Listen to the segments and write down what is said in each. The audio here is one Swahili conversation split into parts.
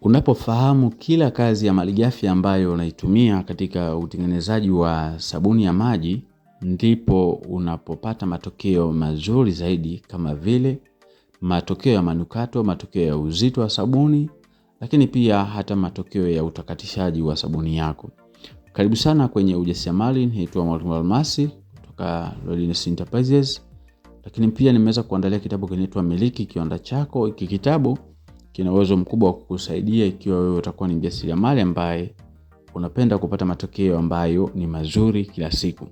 Unapofahamu kila kazi ya malighafi ambayo unaitumia katika utengenezaji wa sabuni ya maji, ndipo unapopata matokeo mazuri zaidi, kama vile matokeo ya manukato, matokeo ya uzito wa sabuni, lakini pia hata matokeo ya utakatishaji wa sabuni yako. Karibu sana kwenye ujasiriamali. Naitwa Mwalimu Almasi kutoka Readiness Enterprises. Lakini pia nimeweza kuandalia kitabu kinaitwa Miliki Kiwanda Chako. Hiki kitabu kina uwezo mkubwa wa kukusaidia ikiwa wewe utakuwa ni mjasiriamali ambaye unapenda kupata matokeo ambayo ni mazuri kila siku.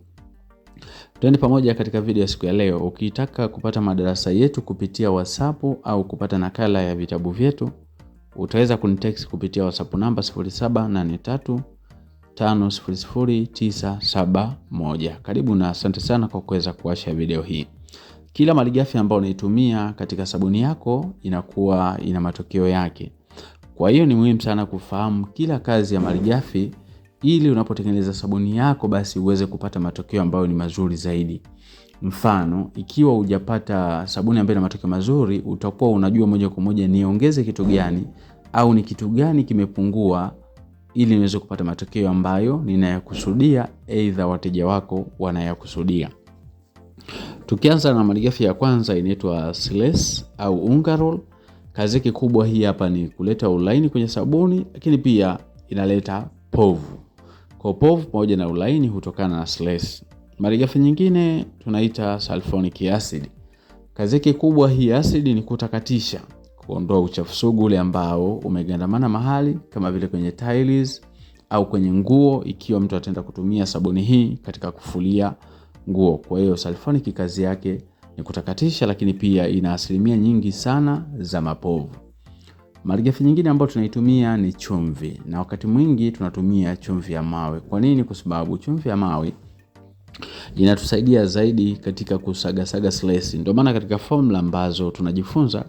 Twende pamoja katika video ya siku ya leo. Ukitaka kupata madarasa yetu kupitia WhatsApp au kupata nakala ya vitabu vyetu, utaweza kunitext kupitia WhatsApp namba 0783500971. Karibu na asante sana kwa kuweza kuwasha video hii. Kila malighafi ambayo unaitumia katika sabuni yako inakuwa ina matokeo yake. Kwa hiyo ni muhimu sana kufahamu kila kazi ya malighafi, ili unapotengeneza sabuni yako basi uweze kupata matokeo ambayo ni mazuri zaidi. Mfano, ikiwa hujapata sabuni ambayo ina matokeo mazuri, utakuwa unajua moja kwa moja niongeze kitu gani au ni kitu gani kimepungua, ili niweze kupata matokeo ambayo ninayakusudia, aidha wateja wako wanayakusudia. Tukianza na malighafi ya kwanza, inaitwa Siles au Ungarol. Kazi yake kubwa hii hapa ni kuleta ulaini kwenye sabuni, lakini pia inaleta povu. Kwa povu pamoja na ulaini hutokana na Siles. Malighafi nyingine tunaita sulfonic acid. Kazi yake kubwa hii acid ni kutakatisha, kuondoa uchafu sugu ule ambao umegandamana mahali, kama vile kwenye tiles au kwenye nguo, ikiwa mtu ataenda kutumia sabuni hii katika kufulia nguo. Kwa hiyo sulfonic kazi yake ni kutakatisha, lakini pia ina asilimia nyingi sana za mapovu. Malighafi nyingine ambayo tunaitumia ni chumvi, na wakati mwingi tunatumia chumvi ya mawe. Kwa nini? Kwa sababu chumvi ya mawe inatusaidia zaidi katika kusagasaga Siles. Ndio maana katika formula ambazo tunajifunza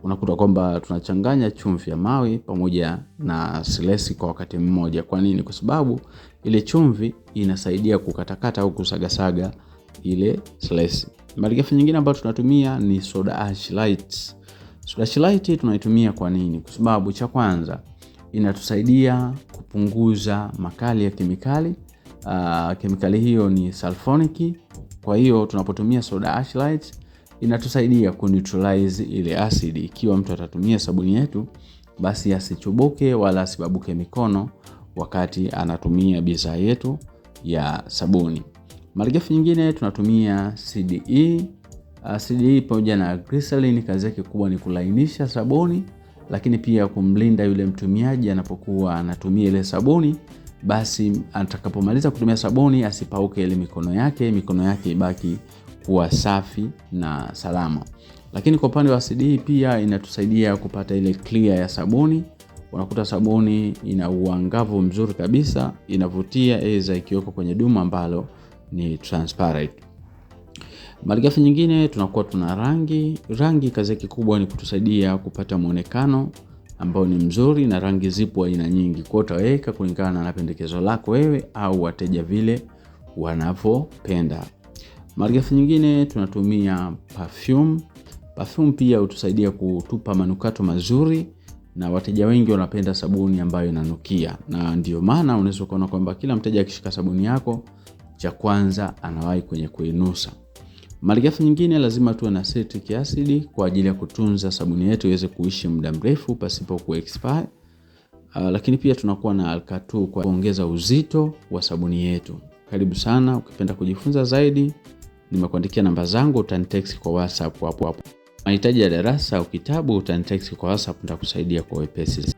unakuta kwamba tunachanganya chumvi ya mawe pamoja na Siles kwa wakati mmoja. Kwa nini? Kwa sababu ile chumvi inasaidia kukatakata au kusagasaga ile Siles. Malighafi nyingine ambayo tunatumia ni soda ash light. Soda ash light tunaitumia kwa nini? Kwa sababu cha kwanza, inatusaidia kupunguza makali ya kemikali. Kemikali hiyo ni sulfonic. Kwa hiyo tunapotumia soda ash light inatusaidia kuneutralize ile acid. Ikiwa mtu atatumia sabuni yetu, basi asichubuke wala asibabuke mikono wakati anatumia bidhaa yetu ya sabuni. Malighafi nyingine tunatumia CDE. CDE pamoja na glycerin, kazi yake kubwa ni kulainisha sabuni, lakini pia kumlinda yule mtumiaji anapokuwa anatumia ile sabuni, basi atakapomaliza kutumia sabuni asipauke ile mikono yake ibaki kuwa safi na salama. Lakini kwa upande wa CDE pia inatusaidia kupata ile clear ya sabuni. Unakuta sabuni ina uangavu mzuri kabisa, inavutia, aidha ikiweko kwenye dumu ambalo ni transparent. Malighafi nyingine tunakuwa tuna rangi. Rangi kazi yake kubwa ni kutusaidia kupata muonekano ambao ni mzuri, na rangi zipo aina nyingi. Kwa hiyo utaweka kulingana na pendekezo lako wewe au wateja vile wanavyopenda. Malighafi nyingine tunatumia perfume. Perfume pia hutusaidia kutupa manukato mazuri, na wateja wengi wanapenda sabuni ambayo inanukia, na ndio maana unaweza kuona kwamba kila mteja akishika sabuni yako, cha kwanza anawahi kwenye kuinusa. Malighafi nyingine lazima tuwe na citric acid kwa ajili ya kutunza sabuni yetu iweze kuishi muda mrefu pasipo kuexpire. Lakini pia tunakuwa na alka2 kwa kuongeza uzito wa sabuni yetu. Karibu sana. Ukipenda kujifunza zaidi, nimekuandikia namba zangu, utanitext kwa WhatsApp hapo. Mahitaji ya darasa au kitabu, utanitext kwa WhatsApp, nitakusaidia kwa wepesi.